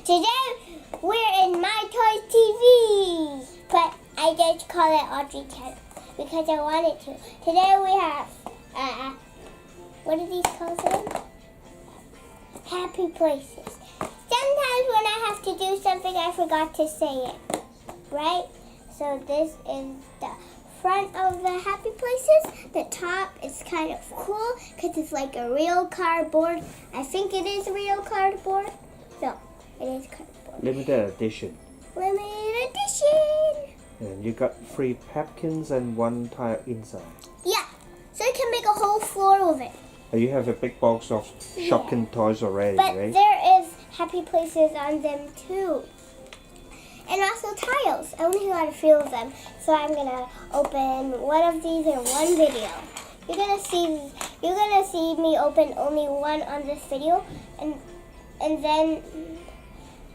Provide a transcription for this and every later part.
Today we're in myToyS TV, but I just call it Audrey Channel because I wanted to. Today we have, what are these called again? Happy places. Sometimes when I have to do something, I forgot to say it, right? So this is the front of the happy places. The top is kind of cool because it's like a real cardboard. I think it is real cardboard. No, it is cardboard. Limited edition. Limited edition. And you got 3 Petkins and 1 tile inside. Yeah, so you can make a whole floor with it. And you have a big box of shocking toys already, But right? there is happy places on them too. And also tiles. I only got a few of them. So I'm gonna open one of these in one video. You're gonna see me open only one on this video, and then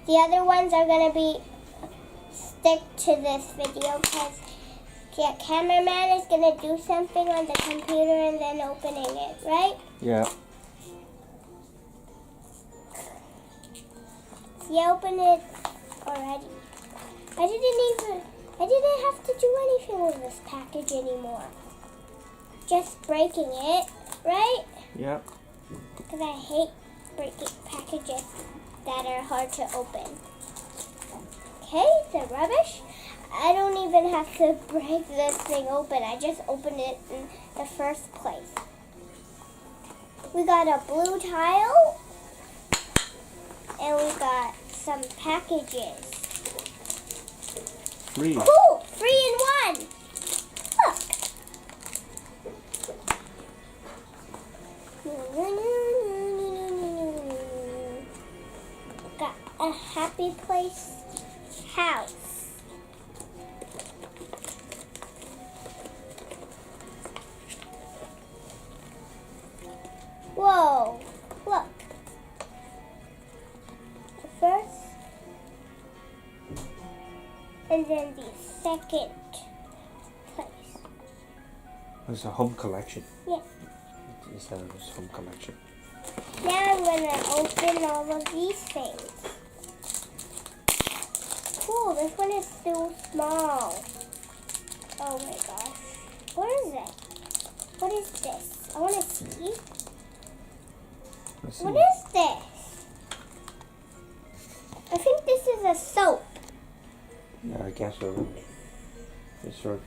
the other ones are gonna be stick to this video because the cameraman is gonna do something on the computer and then opening it, right? Yeah. You opened it already. I didn't have to do anything with this package anymore. Just breaking it, right? Yeah. Because I hate breaking packages that are hard to open. Okay, the rubbish. I don't even have to break this thing open. I just opened it in the first place. We got a blue tile. And we got some packages. 3. Cool! 3 in 1! Look! Got a happy place house. Whoa! Look. The first and then the second place. It's a home collection. Yeah. It's a home collection. Now I'm gonna open all of these things. Cool, this one is so small. Oh my gosh. What is it? What is this? I wanna see. Let's see. What is this? I think this is a soap. Yeah, I guess so. It's for,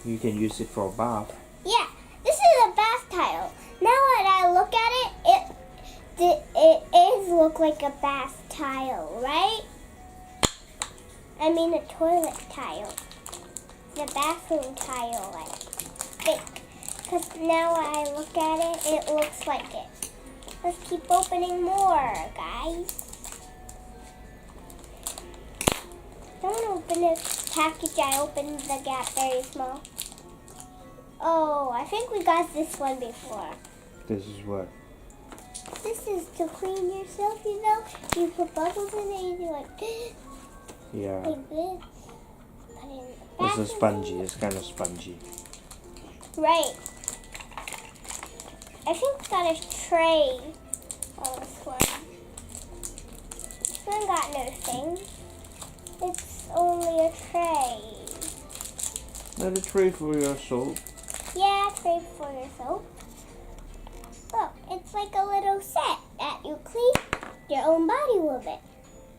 you can use it for a bath. Yeah, this is a bath tile. Now when I look at it, it is look like a bath tile, right? I mean a toilet tile. The bathroom tile, I think. Because now when I look at it, it looks like it. Let's keep opening more, guys. Don't open this package. I opened the gap very small. Oh, I think we got this one before. This is what? This is to clean yourself, you know. You put bubbles in it, you do like this. Yeah. Like this. Put it in the It's a bathroom. spongy. It's kind of spongy. Right. I think it's got a tray on this one. This one got no thing. It's only a tray. Another tray for your soap. Yeah, tray for your soap. Look, it's like a little set that you clean your own body with it.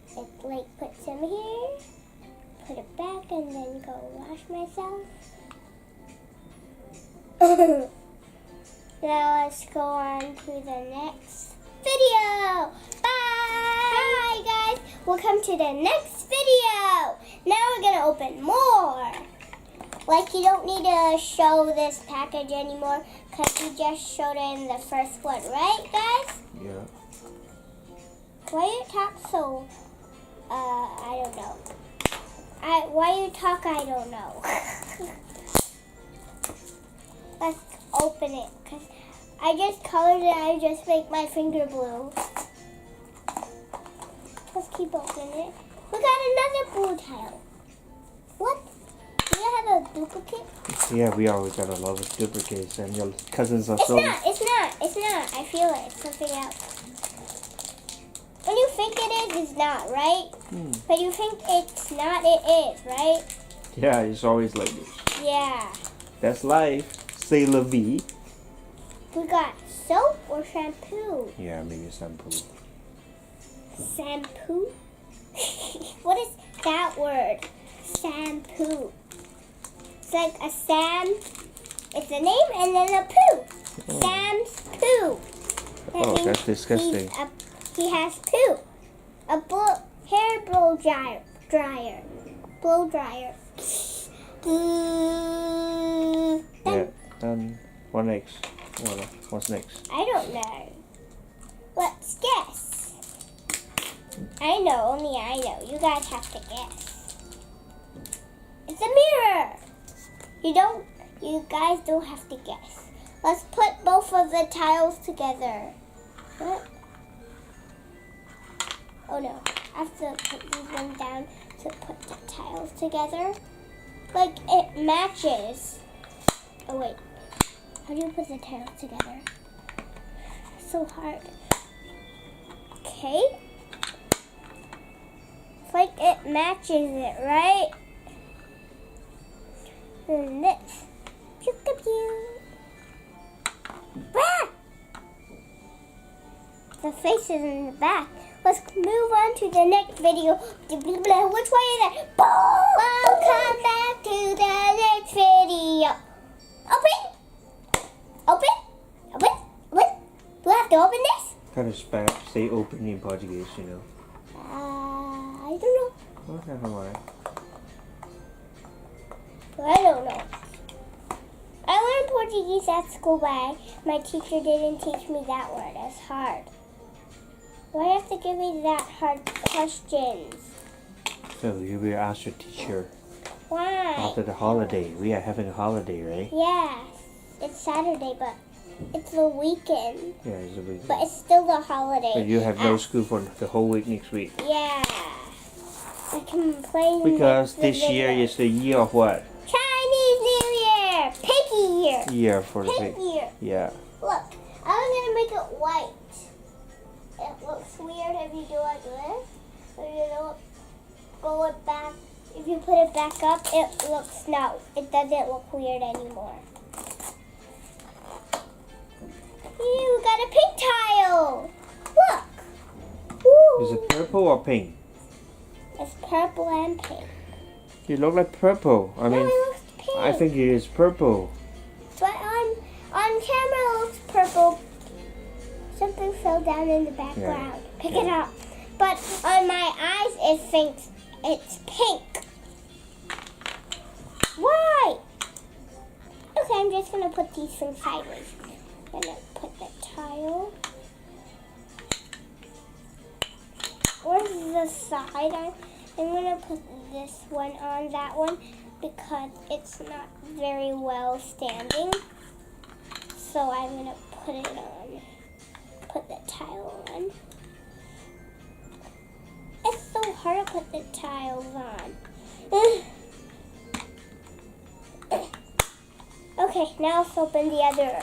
It's like put some here, put it back, and then go wash myself. Now let's go on to the next video. Bye guys. We'll come to the next video. Now we're going to open more. Like you don't need to show this package anymore because we just showed it in the first one, right guys? Yeah. Why you talk so, I don't know. Why you talk, I don't know. Let's open it because I just colored it. I just make my finger blue. Let's keep opening it. We got another blue tile. What? Do you have a duplicate? Yeah, we always got a lot of duplicates, and your cousins are It's so. not. I feel it. It's something else. When you think it is, it's not, right? Hmm. But you think it's not, it is, right? Yeah, it's always like this. Yeah. That's life. C'est la vie. We got soap or shampoo? Yeah, maybe shampoo. Shampoo? What is that word? Shampoo. It's like a Sam. It's a name and then a poo. Sam's poo. That Oh, means that's disgusting. He has poo. A hair blow dryer. Blow dryer. Yeah. What next? What's next? I don't know. Let's guess. I know, only I know. You guys have to guess. It's a mirror. You guys don't have to guess. Let's put both of the tiles together. What? Oh no, I have to put these one down to put the tiles together. Like it matches. Oh wait, how do you put the tiles together? So hard. Okay. It's like it matches it, right? And this. Pew-pew-pew. Ah! The face is in the back. Let's move on to the next video. Which way is that? Welcome back to the next video. Open! Do I have to open this? Kind of say open in Portuguese, you know. I don't know. Okay, never mind. I don't know. I learned Portuguese at school, but my teacher didn't teach me that word. It's hard. Why do you have to give me that hard questions? So you will ask your teacher Why? after the holiday. We are having a holiday, right? Yes. It's Saturday, but it's the weekend. Yeah, it's a weekend. But it's still the holiday. But you have no school for the whole week next week. Yeah. I can play Because the this year video. is the year of what? Chinese New Year! Piggy year! Year for the Pig pig. year! Yeah. Look, I'm gonna make it white. It looks weird if you do it like this. If you don't go it back, if you put it back up, it looks it doesn't look weird anymore. You got a pink tile. Look. Ooh. Is it purple or pink? It's purple and pink. You look like purple. I No, mean, it looks pink. I think it is purple. But on camera it looks purple. Something fell down in the background. Pick it up. But on my eyes it thinks it's pink. Why? Okay, I'm just gonna put these things sideways. I'm gonna put the tile. Where's the side? I'm gonna put this one on that one because it's not very well standing. So I'm gonna put it on. Put the tile on. It's so hard to put the tiles on. Okay, now let's open the other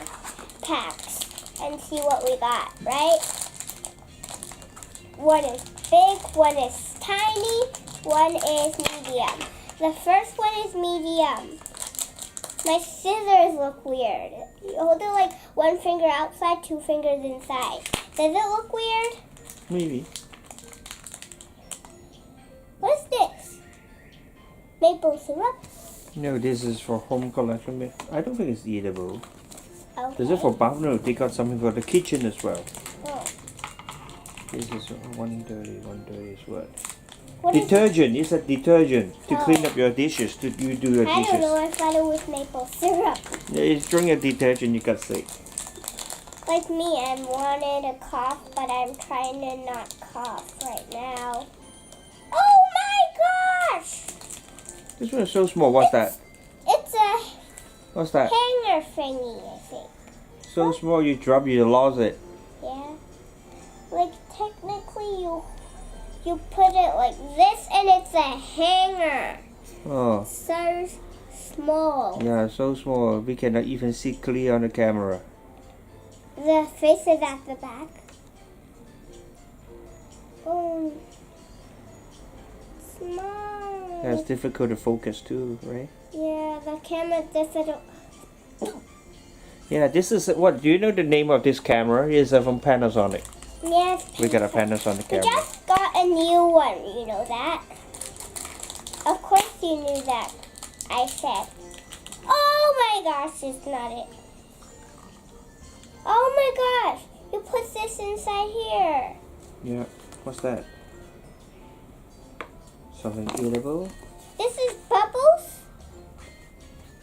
packs and see what we got, right? One is big, one is tiny, one is medium. The first one is medium. My scissors look weird. You hold it like one finger outside, two fingers inside. Does it look weird? Maybe. What's this? Maple syrup? No, this is for home collection. I don't think it's eatable. Okay. This is for bathroom. No, they got something for the kitchen as well. Oh. This is 130. 130 is what? What is Detergent. It's a detergent to Oh. clean up your dishes. You do your I don't dishes. know. I thought it was maple syrup. Yeah, it's drink a detergent. You got sick. Like me, I wanted to cough, but I'm trying to not cough right now. Oh my gosh! This one is so small. What's that? It's a What's that? hanger thingy, I think. So small. You drop. You lost it. Yeah. Like technically, you put it like this, and it's a hanger. Oh. So small. Yeah, so small. We cannot even see clear on the camera. The face is at the back. Oh, small. That's difficult to focus too, right? Yeah, the camera's difficult. Yeah, this is what. Do you know the name of this camera? It's from Panasonic. Yes. We got a Panasonic We camera. just got a new one. You know that? Of course you knew that. I said. Oh my gosh, it's not it. Oh my gosh, you put this inside here. Yeah. What's that? Something eatable? This is bubbles.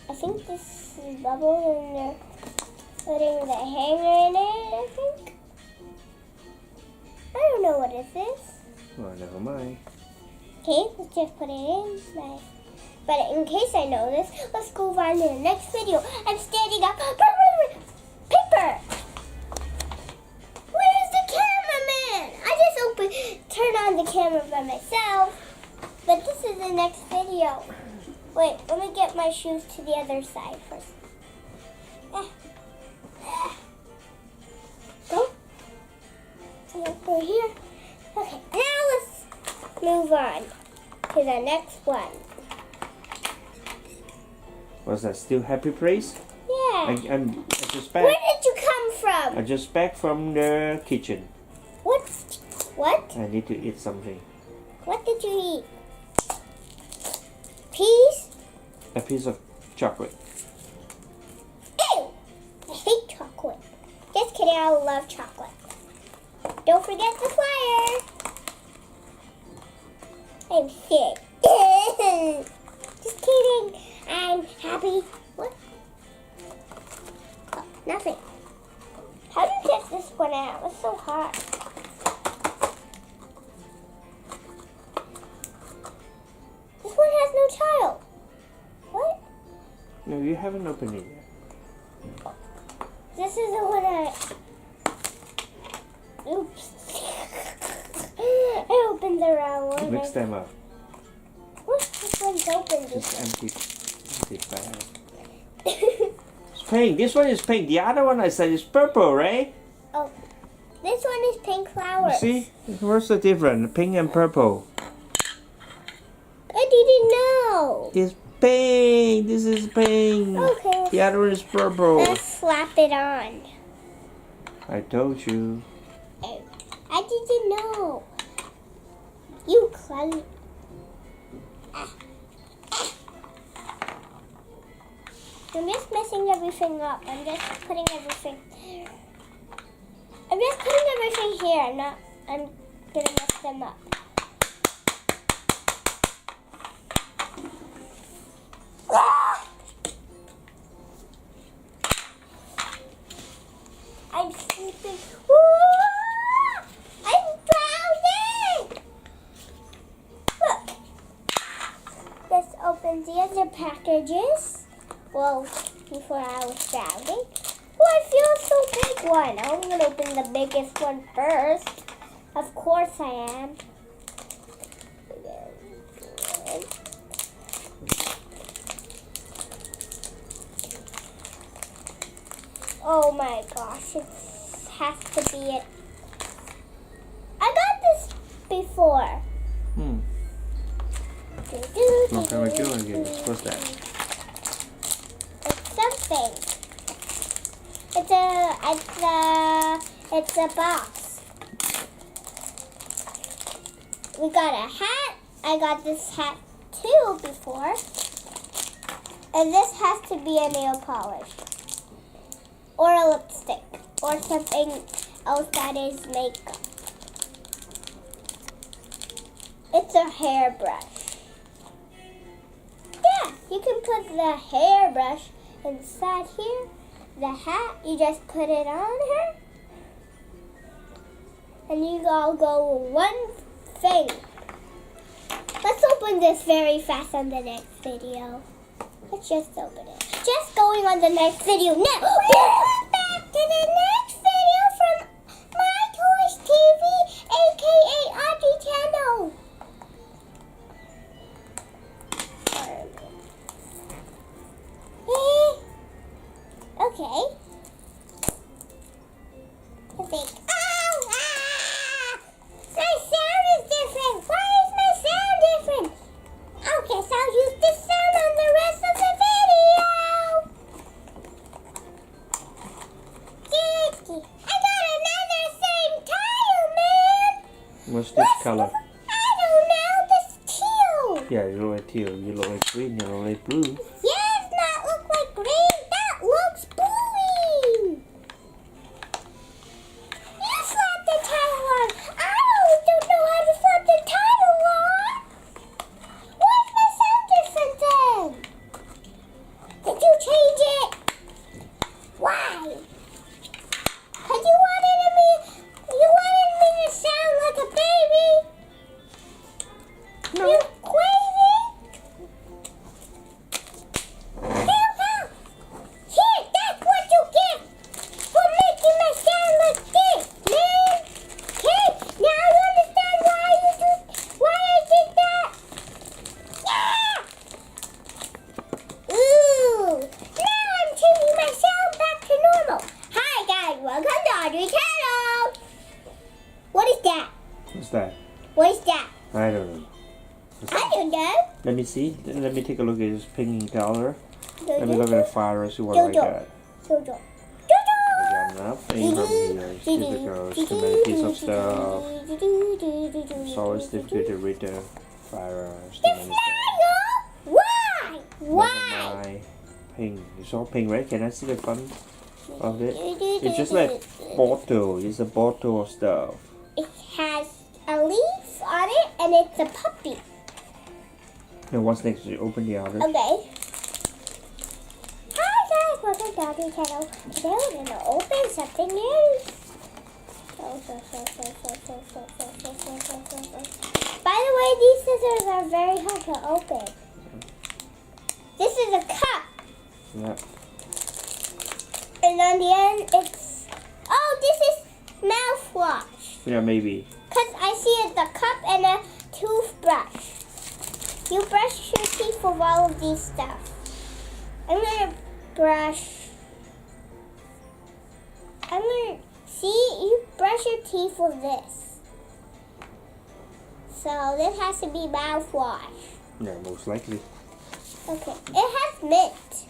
I think this is bubbles and they're putting the hanger in it, I think. I don't know what this is. Well, never mind. Okay, let's just put it in. Nice. But in case I know this, let's go on to the next video. I'm standing up. Paper! Where's the cameraman? I just turn on the camera by myself. But this is the next video. Wait, let me get my shoes to the other side first. Go. Over here. Okay, now let's move on to the next one. Was that still happy place? Yeah. I just back. Where did you come from? I just back from the kitchen. What? I need to eat something. What did you eat? Peas? A piece of chocolate. Ew! I hate chocolate. Just kidding, I love chocolate. Don't forget the flyer. I'm sick. Just kidding. I'm happy. What? Oh, nothing. How do you get this one out? It's so hard. This one has no child. What? No, you haven't opened it yet. This is the one I... Oops. I opened the wrong one. Mix them up. What? This one's open. Just empty bag. It's pink. This one is pink. The other one I said is purple, right? Oh, this one is pink flowers. You see? What's the difference? Pink and purple. I didn't know. It's pink. This is pink. Okay. The other one is purple. Let's slap it on. I told you. I didn't know. You clumsy. I'm just messing everything up. I'm just putting everything here. I'm gonna mess them up. I'm sleeping. I'm drowning! Look. Let's open the other packages. Well, before I was drowning. Oh, I feel so big one. I'm going to open the biggest one first. Of course I am. Oh my gosh, it has to be it. I got this before. What can we do again? What's that? It's something. It's a box. We got a hat. I got this hat too before. And this has to be a nail polish. Or a lipstick. Or something else that is makeup. It's a hairbrush. Yeah, you can put the hairbrush inside here. The hat, you just put it on her. And you all go one thing. Let's open this very fast on the next video. Let's just open it. Just going on the next video now. Welcome back to the next video from myToyS TV, aka Audrey channel. Okay. I think. Ow! Ah! My sound What's this color? I don't know. This teal. Yeah, you look like teal. You look like green. You look like blue. Yes, that looks like green. That looks blue. You slap the title on. I don't know how to slap the title on. Why's my sound different then? Did you change it? Why? Cause you wanted me to sound like a baby. No. You crazy? Help! Here, that's what you get for making me sound like this, man. Okay, now you understand why I did that? Yeah! Ooh, now I'm changing my sound back to normal. Hi guys, welcome to Audrey channel. What is that? What's that? What is that? I don't know. I don't know. Let me see. Let me take a look at this pink in color. Let me Jojo. look at the fire and see what I got. Jojo. I got nothing from here. It's difficult. It's too many pieces of stuff. It's always difficult to read the fire. It's too many things. Why? Never Why? mind. Pink. It's all pink, right? Can I see the front of it? It's just like bottle. It's a bottle of stuff. It has a leaf on it and it's a puppy. Now what's next? You open the other. Okay. Hi guys, welcome to Audrey channel. Today we're gonna open something new. By the way, these scissors are very hard to open. This is a cup. Yeah. And on the end, it's... Oh, this is mouthwash. Yeah, maybe. Because I see it's a cup and a toothbrush. You brush your teeth with all of these stuff. I'm going to brush... See, you brush your teeth with this. So this has to be mouthwash. Yeah, most likely. Okay, it has mint.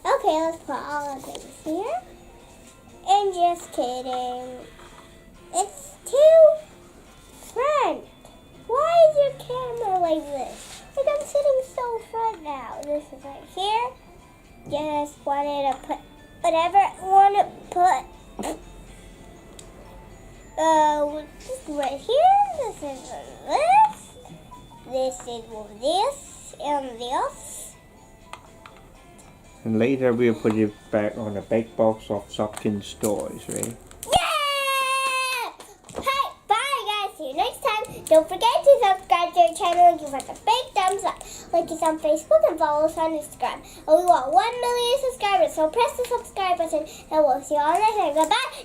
Okay, let's put all of things here. And just kidding. It's too front. Why is your camera like this? Like I'm sitting so front now. This is right here. Just wanted to put whatever I want to put. Just right here. This is this. This is this and this. And later we'll put it back on a big box of Petkins toys, right? Yeah! Hey, bye guys. See you next time. Don't forget to subscribe to our channel and give us a big thumbs up. Like us on Facebook and follow us on Instagram. And we want 1 million subscribers, so press the subscribe button and we'll see you all next time. Goodbye.